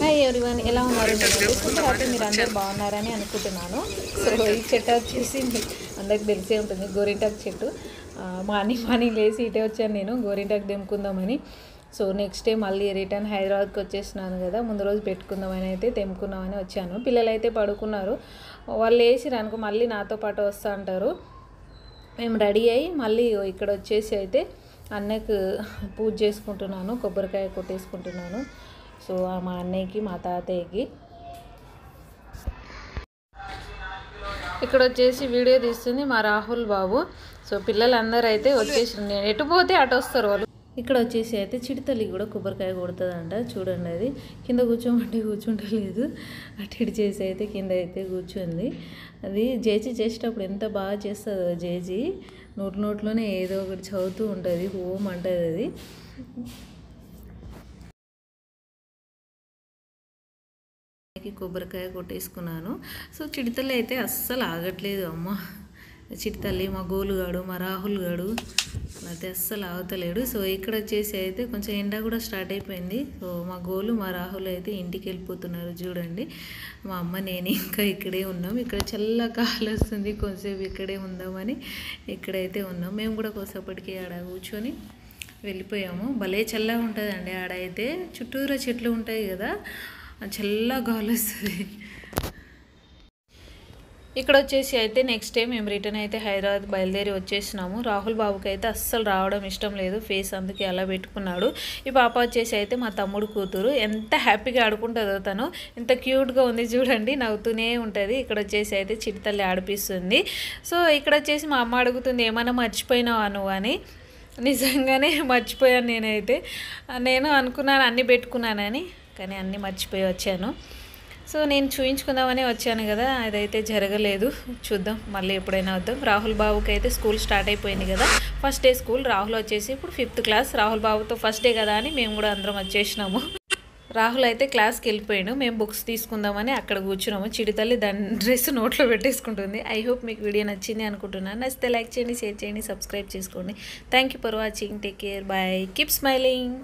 Hi everyone, ఎలా ఉన్నారు? నేనైతే సూపర్ హ్యాపీ. మీరు అందరూ బాగున్నారని అనుకుంటున్నాను. సో ఈ చెట్టు వచ్చేసి అందరికి తెలిసే ఉంటుంది, గోరింటాకు చెట్టు. మార్నింగ్ లేసి ఇటే వచ్చాను నేను గోరింటాకు తెంపుకుందామని. సో నెక్స్ట్ డే మళ్ళీ రిటర్న్ హైదరాబాద్కి వచ్చేసినాను కదా, ముందు రోజు పెట్టుకుందామని అయితే తెంపుకుందామని వచ్చాను. పిల్లలు అయితే పడుకున్నారు. వాళ్ళు వేసిరు అనుకో మళ్ళీ నాతో పాటు వస్తూ అంటారు. మేము రెడీ అయ్యి మళ్ళీ ఇక్కడ వచ్చేసి అయితే అన్నయ్యకు పూజ చేసుకుంటున్నాను, కొబ్బరికాయ కొట్టేసుకుంటున్నాను. సో మా అన్నయ్యకి మా తాతయ్యకి ఇక్కడ వచ్చేసి వీడియో తీస్తుంది మా రాహుల్ బాబు. సో పిల్లలందరూ అయితే వచ్చేసి నేను ఎటు పోతే అటు వస్తారు వాళ్ళు. ఇక్కడ వచ్చేసి అయితే చిడితల్లి కూడా కొబ్బరికాయ కొడుతుందంట. చూడండి, అది కింద కూర్చోమంటే కూర్చుంటలేదు, అటు ఇటు చేసి అయితే కింద అయితే కూర్చుంది. అది జేజీ చేసేటప్పుడు ఎంత బాగా చేస్తుందో. జేజీ నోట్లోనే ఏదో ఒకటి చదువుతూ ఉంటుంది, హోమ్ అంటుంది అది. కొబ్బరికాయ కొట్టేసుకున్నాను. సో చిడితల్లి అయితే అస్సలు ఆగట్లేదు. అమ్మ చిడితల్లి, మా గోలుగాడు, మా రాహుల్ గాడు అయితే అస్సలు ఆగుతలేడు. సో ఇక్కడ వచ్చేసి అయితే కొంచెం ఎండ కూడా స్టార్ట్ అయిపోయింది. సో మా గోలు, మా రాహుల్ అయితే ఇంటికి వెళ్ళిపోతున్నారు. చూడండి, మా అమ్మ నేను ఇంకా ఇక్కడే ఉన్నాం. ఇక్కడ చల్ల గాలి వస్తుంది, కొంచెంసేపు ఇక్కడే ఉందామని ఇక్కడైతే ఉన్నాం. మేము కూడా కొద్దిసేపటికి ఆడ కూర్చొని వెళ్ళిపోయాము. భలే చల్లగా ఉంటుందండి ఆడైతే, చుట్టూరా చెట్లు ఉంటాయి కదా, చల్ల గాలి వస్తుంది. ఇక్కడ వచ్చేసి అయితే నెక్స్ట్ డే మేము రిటర్న్ అయితే హైదరాబాద్ బయలుదేరి వచ్చేసినాము. రాహుల్ బాబుకి అయితే అస్సలు రావడం ఇష్టం లేదు, ఫేస్ అందుకే అలా పెట్టుకున్నాడు. ఈ పాప వచ్చేసి అయితే మా తమ్ముడు కూతురు. ఎంత హ్యాపీగా ఆడుకుంటుందో తను, ఎంత క్యూట్గా ఉంది చూడండి, నవ్వుతూనే ఉంటుంది. ఇక్కడ వచ్చేసి అయితే చిడితల్లి ఆడిపిస్తుంది. సో ఇక్కడ వచ్చేసి మా అమ్మ అడుగుతుంది, ఏమైనా మర్చిపోయినావా నువ్వు అని. నిజంగానే మర్చిపోయాను నేనైతే. నేను అనుకున్నాను అన్నీ పెట్టుకున్నానని, కానీ అన్నీ మర్చిపోయి వచ్చాను. సో నేను చూయించుకుందామని వచ్చాను కదా, అదైతే జరగలేదు. చూద్దాం మళ్ళీ ఎప్పుడైనా వద్దాం. రాహుల్ బాబుకి అయితే స్కూల్ స్టార్ట్ అయిపోయింది కదా, ఫస్ట్ డే స్కూల్. రాహుల్ వచ్చేసి ఇప్పుడు 5th క్లాస్. రాహుల్ బాబుతో ఫస్ట్ డే కదా అని మేము కూడా అందరం వచ్చేసినాము. రాహుల్ అయితే క్లాస్కి వెళ్ళిపోయాడు. మేము బుక్స్ తీసుకుందామని అక్కడ కూర్చున్నాము. చిడితల్లి దాని డ్రెస్ నోట్లో పెట్టేసుకుంటుంది. ఐ హోప్ మీకు వీడియో నచ్చింది అనుకుంటున్నాను. నచ్చితే లైక్ చేయండి, షేర్ చేయండి, సబ్స్క్రైబ్ చేసుకోండి. Thank you for watching. Take care, bye, keep smiling.